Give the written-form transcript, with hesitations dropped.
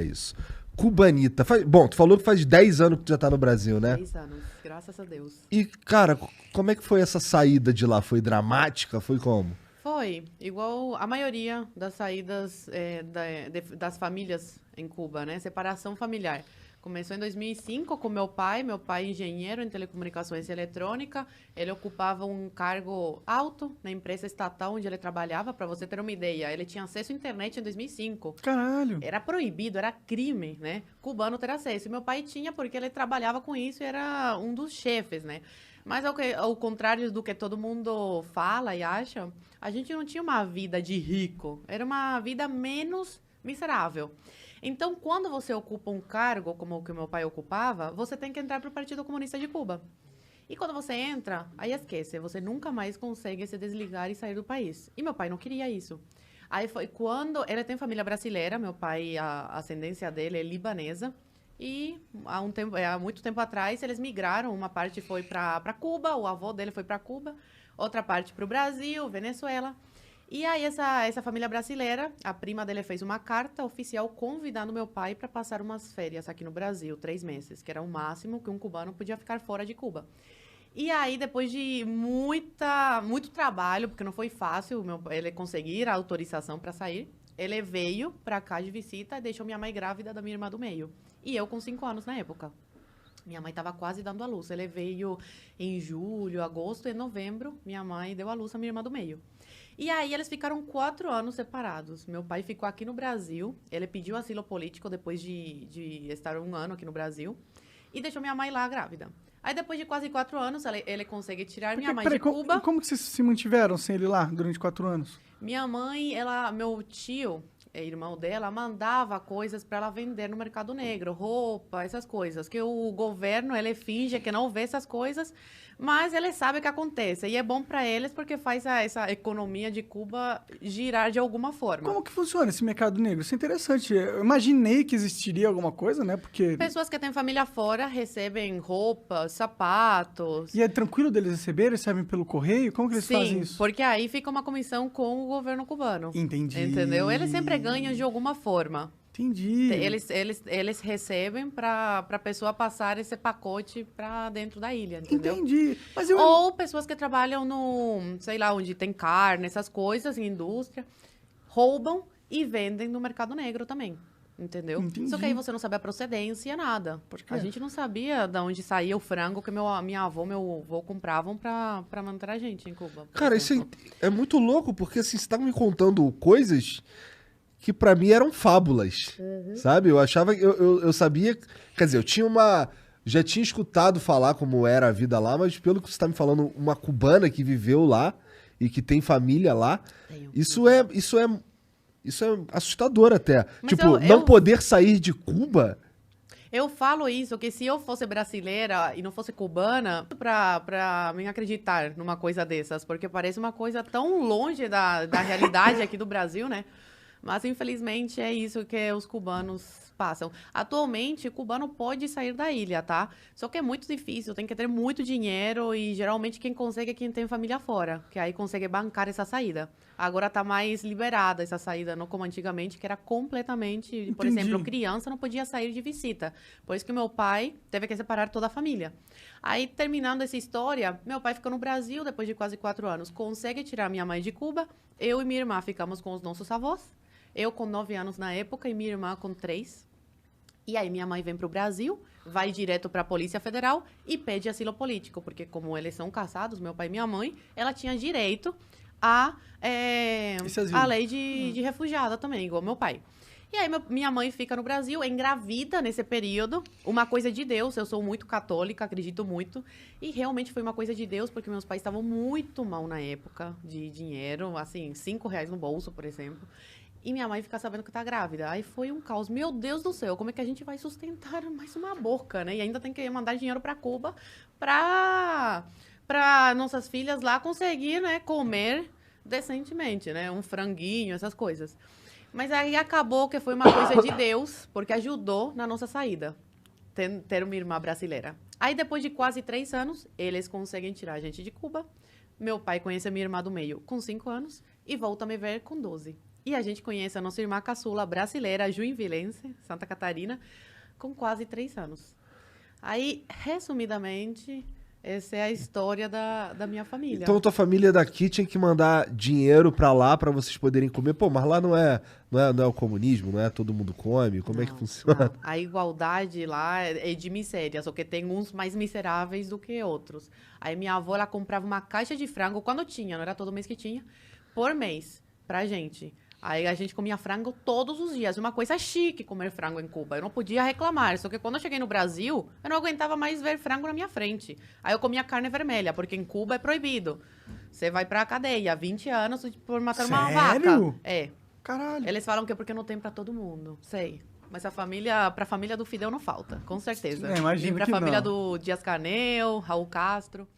É isso. Cubanita. Bom, tu falou que faz 10 anos que tu já tá no Brasil, né? 10 anos, graças a Deus. E, cara, como é que foi essa saída de lá? Foi dramática? Foi como? Foi igual a maioria das saídas das famílias em Cuba, né? Separação familiar. Começou em 2005 com meu pai engenheiro em telecomunicações e eletrônica. Ele ocupava um cargo alto na empresa estatal onde ele trabalhava, para você ter uma ideia. Ele tinha acesso à internet em 2005. Caralho. Era proibido, era crime, né? Cubano ter acesso. E meu pai tinha porque ele trabalhava com isso e era um dos chefes, né? Mas ao contrário do que todo mundo fala e acha, a gente não tinha uma vida de rico. Era uma vida menos miserável. Então, quando você ocupa um cargo como o que meu pai ocupava, você tem que entrar para o Partido Comunista de Cuba. E quando você entra, aí esquece, você nunca mais consegue se desligar e sair do país. E meu pai não queria isso. Aí foi quando... Ele tem família brasileira, meu pai, a ascendência dele é libanesa. E há muito tempo atrás, eles migraram. Uma parte foi para Cuba, o avô dele foi para Cuba. Outra parte para o Brasil, Venezuela. E aí, essa família brasileira, a prima dele fez uma carta oficial convidando meu pai para passar umas férias aqui no Brasil, 3 meses, que era o máximo que um cubano podia ficar fora de Cuba. E aí, depois de muito trabalho, porque não foi fácil ele conseguir a autorização para sair, ele veio para cá de visita e deixou minha mãe grávida da minha irmã do meio. E eu com 5 anos na época. Minha mãe estava quase dando à luz. Ele veio em julho, agosto e novembro. Minha mãe deu à luz a minha irmã do meio. E aí eles ficaram 4 anos separados. Meu pai ficou aqui no Brasil. Ele pediu asilo político depois de estar 1 ano aqui no Brasil. E deixou minha mãe lá grávida. Aí depois de quase 4 anos, ele consegue tirar minha mãe de Cuba. Como que vocês se mantiveram sem ele lá durante 4 anos? Minha mãe, meu tio, irmão dela, mandava coisas para ela vender no mercado negro, roupa, essas coisas. Que o governo, ele finge que não vê essas coisas, mas ele sabe o que acontece. E é bom para eles porque faz essa economia de Cuba girar de alguma forma. Como que funciona esse mercado negro? Isso é interessante. Eu imaginei que existiria alguma coisa, né? Porque... Pessoas que têm família fora recebem roupas, sapatos. E é tranquilo deles receberem? Recebem pelo correio? Como que eles fazem isso? Sim, porque aí fica uma comissão com o governo cubano. Entendi. Entendeu? Eles sempre ganham de alguma forma. Entendi. Eles recebem para a pessoa passar esse pacote para dentro da ilha, entendeu? Entendi. Mas Ou pessoas que trabalham sei lá, onde tem carne, essas coisas, em indústria, roubam e vendem no mercado negro também. Entendeu? Entendi. Só que aí você não sabe a procedência, nada. A gente não sabia de onde saía o frango que minha avó, meu avô compravam para manter a gente em Cuba. Cara, isso é muito louco, porque assim, você tá me contando coisas que pra mim eram fábulas, sabe? Eu achava, eu sabia, quer dizer, já tinha escutado falar como era a vida lá, mas pelo que você tá me falando, uma cubana que viveu lá e que tem família lá, isso é assustador até. Mas tipo, não poder sair de Cuba... Eu falo isso, que se eu fosse brasileira e não fosse cubana, pra mim acreditar numa coisa dessas, porque parece uma coisa tão longe da realidade aqui do Brasil, né? Mas, infelizmente, é isso que os cubanos passam. Atualmente, o cubano pode sair da ilha, tá? Só que é muito difícil, tem que ter muito dinheiro e, geralmente, quem consegue é quem tem família fora, que aí consegue bancar essa saída. Agora tá mais liberada essa saída, não como antigamente, que era completamente... Entendi. Por exemplo, criança não podia sair de visita. Por isso que meu pai teve que separar toda a família. Aí, terminando essa história, meu pai ficou no Brasil, depois de quase 4 anos, consegue tirar minha mãe de Cuba, eu e minha irmã ficamos com os nossos avós. Eu com 9 anos na época e minha irmã com 3. E aí minha mãe vem para o Brasil, vai direto para a Polícia Federal e pede asilo político, porque como eles são casados, meu pai e minha mãe, ela tinha direito a lei de refugiada também, igual meu pai. E aí minha mãe fica no Brasil, engravida nesse período, uma coisa de Deus, eu sou muito católica, acredito muito, e realmente foi uma coisa de Deus, porque meus pais estavam muito mal na época de dinheiro, assim, R$5 no bolso, por exemplo. E minha mãe fica sabendo que tá grávida. Aí foi um caos. Meu Deus do céu, como é que a gente vai sustentar mais uma boca, né? E ainda tem que mandar dinheiro para Cuba para nossas filhas lá conseguir, né, comer decentemente, né? Um franguinho, essas coisas. Mas aí acabou que foi uma coisa de Deus, porque ajudou na nossa saída, ter uma irmã brasileira. Aí depois de quase 3 anos, eles conseguem tirar a gente de Cuba. Meu pai conhece a minha irmã do meio com 5 anos e volta a me ver com 12. E a gente conhece a nossa irmã caçula brasileira, Joinvilense, Santa Catarina, com quase 3 anos. Aí, resumidamente, essa é a história da minha família. Então, tua família daqui tinha que mandar dinheiro pra lá pra vocês poderem comer. Pô, mas lá não é o comunismo, não é todo mundo come? Como é que funciona? Não. A igualdade lá é de miséria, só que tem uns mais miseráveis do que outros. Aí minha avó, ela comprava uma caixa de frango, quando tinha, não era todo mês que tinha, por mês, pra gente. Aí a gente comia frango todos os dias. Uma coisa chique comer frango em Cuba. Eu não podia reclamar. Só que quando eu cheguei no Brasil, eu não aguentava mais ver frango na minha frente. Aí eu comia carne vermelha, porque em Cuba é proibido. Você vai pra cadeia, 20 anos por matar uma vaca. Sério? É. Caralho. Eles falam que é porque não tem pra todo mundo. Sei. Mas pra família do Fidel não falta, com certeza. É, imagino E pra que família não. do Dias-Canel, Raul Castro.